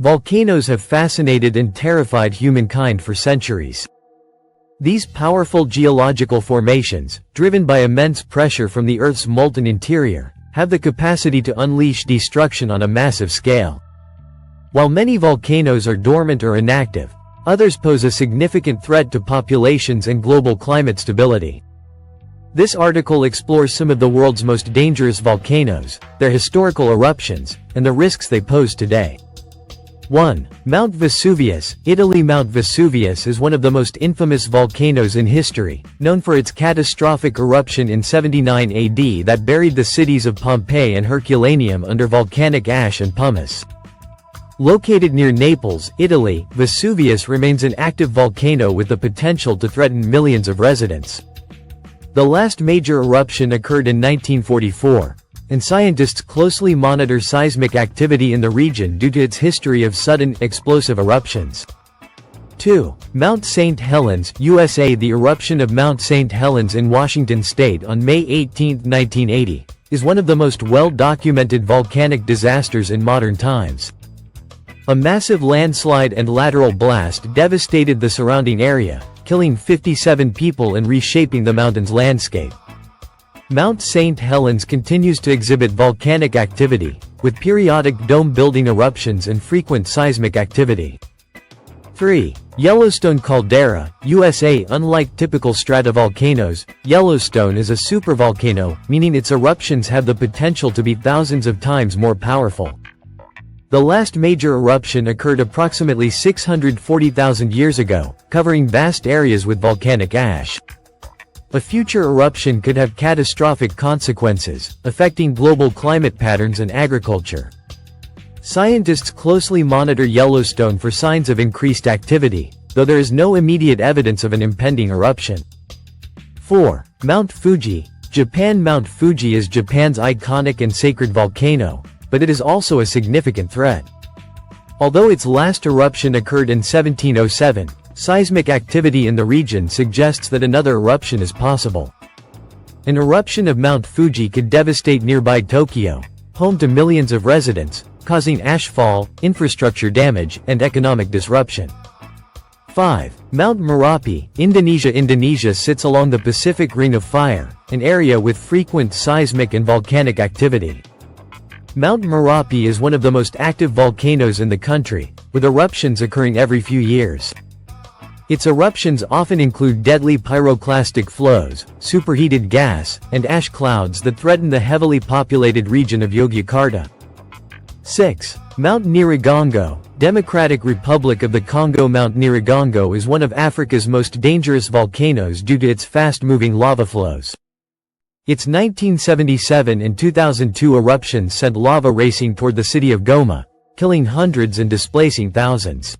Volcanoes have fascinated and terrified humankind for centuries. These powerful geological formations, driven by immense pressure from the Earth's molten interior, have the capacity to unleash destruction on a massive scale. While many volcanoes are dormant or inactive, others pose a significant threat to populations and global climate stability. This article explores some of the world's most dangerous volcanoes, their historical eruptions, and the risks they pose today. 1. Mount Vesuvius, Italy. Mount Vesuvius is one of the most infamous volcanoes in history, known for its catastrophic eruption in 79 AD that buried the cities of Pompeii and Herculaneum under volcanic ash and pumice. Located near Naples, Italy, Vesuvius remains an active volcano with the potential to threaten millions of residents. The last major eruption occurred in 1944. And scientists closely monitor seismic activity in the region due to its history of sudden, explosive eruptions. 2. Mount St. Helens, USA. The eruption of Mount St. Helens in Washington state on May 18, 1980, is one of the most well-documented volcanic disasters in modern times. A massive landslide and lateral blast devastated the surrounding area, killing 57 people and reshaping the mountain's landscape. Mount St. Helens continues to exhibit volcanic activity, with periodic dome-building eruptions and frequent seismic activity. 3. Yellowstone caldera, USA. Unlike typical stratovolcanoes, Yellowstone is a supervolcano, meaning its eruptions have the potential to be thousands of times more powerful. The last major eruption occurred approximately 640,000 years ago, covering vast areas with volcanic ash. A future eruption could have catastrophic consequences, affecting global climate patterns and agriculture. Scientists closely monitor Yellowstone for signs of increased activity, though there is no immediate evidence of an impending eruption. 4. Mount Fuji, Japan. Mount Fuji is Japan's iconic and sacred volcano, but it is also a significant threat. Although its last eruption occurred in 1707, seismic activity in the region suggests that another eruption is possible. An eruption of Mount Fuji could devastate nearby Tokyo, home to millions of residents, causing ashfall, infrastructure damage, and economic disruption. 5. Mount Merapi, Indonesia. Indonesia sits along the Pacific Ring of Fire, an area with frequent seismic and volcanic activity. Mount Merapi is one of the most active volcanoes in the country, with eruptions occurring every few years. Its eruptions often include deadly pyroclastic flows, superheated gas, and ash clouds that threaten the heavily populated region of Yogyakarta. 6. Mount Nyiragongo, Democratic Republic of the Congo. Mount Nyiragongo is one of Africa's most dangerous volcanoes due to its fast-moving lava flows. Its 1977 and 2002 eruptions sent lava racing toward the city of Goma, killing hundreds and displacing thousands.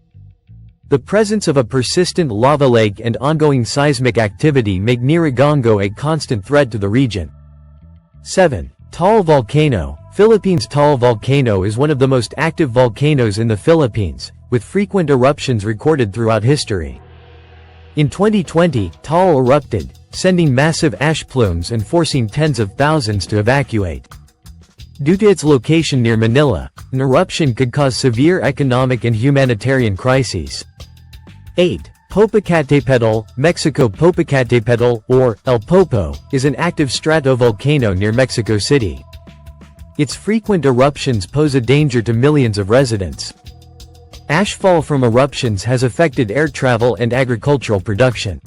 The presence of a persistent lava lake and ongoing seismic activity make Nyiragongo a constant threat to the region. 7. Taal Volcano, Philippines. Taal Volcano is one of the most active volcanoes in the Philippines, with frequent eruptions recorded throughout history. In 2020, Taal erupted, sending massive ash plumes and forcing tens of thousands to evacuate. Due to its location near Manila, an eruption could cause severe economic and humanitarian crises. 8. Popocatépetl, Mexico. Popocatépetl, or El Popo, is an active stratovolcano near Mexico City. Its frequent eruptions pose a danger to millions of residents. Ashfall from eruptions has affected air travel and agricultural production.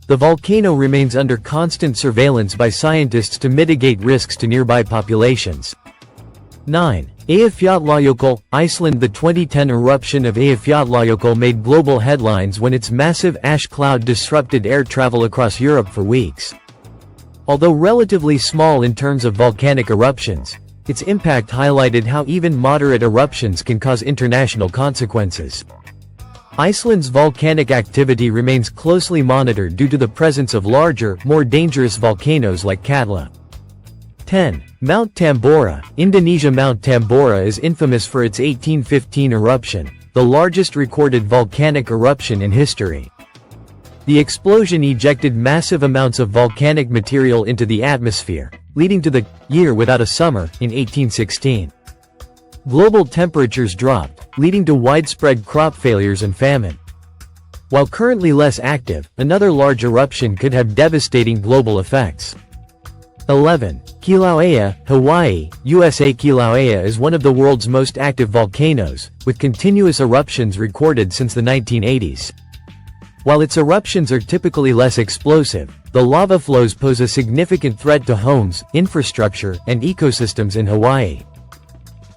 The volcano remains under constant surveillance by scientists to mitigate risks to nearby populations. 9. Eyjafjallajökull, Iceland. The 2010 eruption of Eyjafjallajökull made global headlines when its massive ash cloud disrupted air travel across Europe for weeks. Although relatively small in terms of volcanic eruptions, its impact highlighted how even moderate eruptions can cause international consequences. Iceland's volcanic activity remains closely monitored due to the presence of larger, more dangerous volcanoes like Katla. 10. Mount Tambora, Indonesia. Mount Tambora is infamous for its 1815 eruption, the largest recorded volcanic eruption in history. The explosion ejected massive amounts of volcanic material into the atmosphere, leading to the year without a summer in 1816. Global temperatures dropped, leading to widespread crop failures and famine. While currently less active, another large eruption could have devastating global effects. 11. Kilauea, Hawaii, USA. Kilauea is one of the world's most active volcanoes, with continuous eruptions recorded since the 1980s. While its eruptions are typically less explosive, the lava flows pose a significant threat to homes, infrastructure, and ecosystems in Hawaii.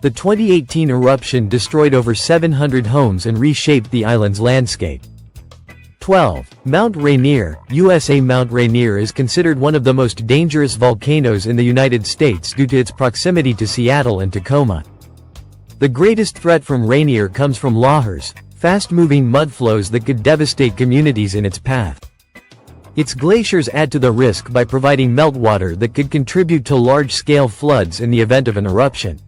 The 2018 eruption destroyed over 700 homes and reshaped the island's landscape. 12. Mount Rainier, USA. Mount Rainier is considered one of the most dangerous volcanoes in the United States due to its proximity to Seattle and Tacoma. The greatest threat from Rainier comes from lahars, fast-moving mudflows that could devastate communities in its path. Its glaciers add to the risk by providing meltwater that could contribute to large-scale floods in the event of an eruption.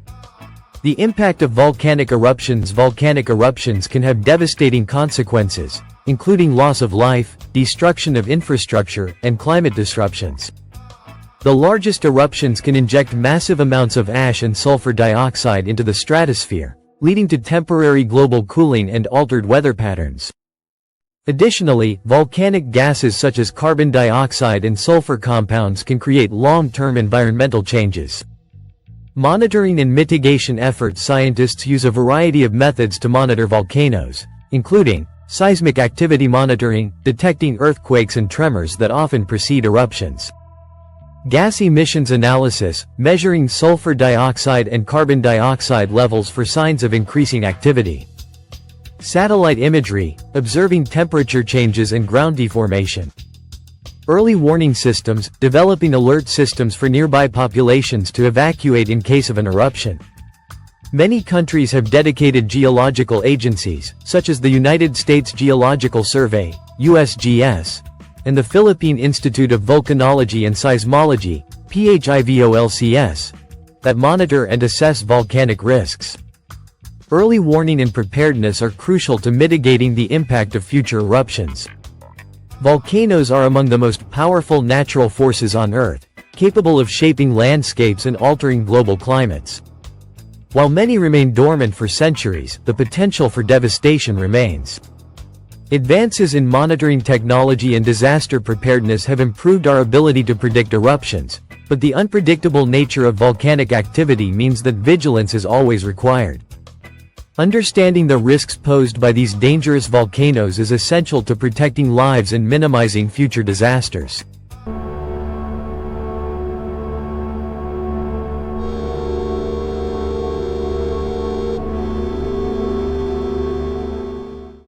The impact of volcanic eruptions. Volcanic eruptions can have devastating consequences, including loss of life, destruction of infrastructure, and climate disruptions. The largest eruptions can inject massive amounts of ash and sulfur dioxide into the stratosphere, leading to temporary global cooling and altered weather patterns. Additionally, volcanic gases such as carbon dioxide and sulfur compounds can create long-term environmental changes. Monitoring and mitigation efforts. Scientists use a variety of methods to monitor volcanoes, including seismic activity monitoring, detecting earthquakes and tremors that often precede eruptions. Gas emissions analysis, measuring sulfur dioxide and carbon dioxide levels for signs of increasing activity. Satellite imagery, observing temperature changes and ground deformation. Early warning systems, developing alert systems for nearby populations to evacuate in case of an eruption. Many countries have dedicated geological agencies, such as the United States Geological Survey, USGS, and the Philippine Institute of Volcanology and Seismology, PHIVOLCS, that monitor and assess volcanic risks. Early warning and preparedness are crucial to mitigating the impact of future eruptions. Volcanoes are among the most powerful natural forces on Earth, capable of shaping landscapes and altering global climates. While many remain dormant for centuries, the potential for devastation remains. Advances in monitoring technology and disaster preparedness have improved our ability to predict eruptions, but the unpredictable nature of volcanic activity means that vigilance is always required. Understanding the risks posed by these dangerous volcanoes is essential to protecting lives and minimizing future disasters.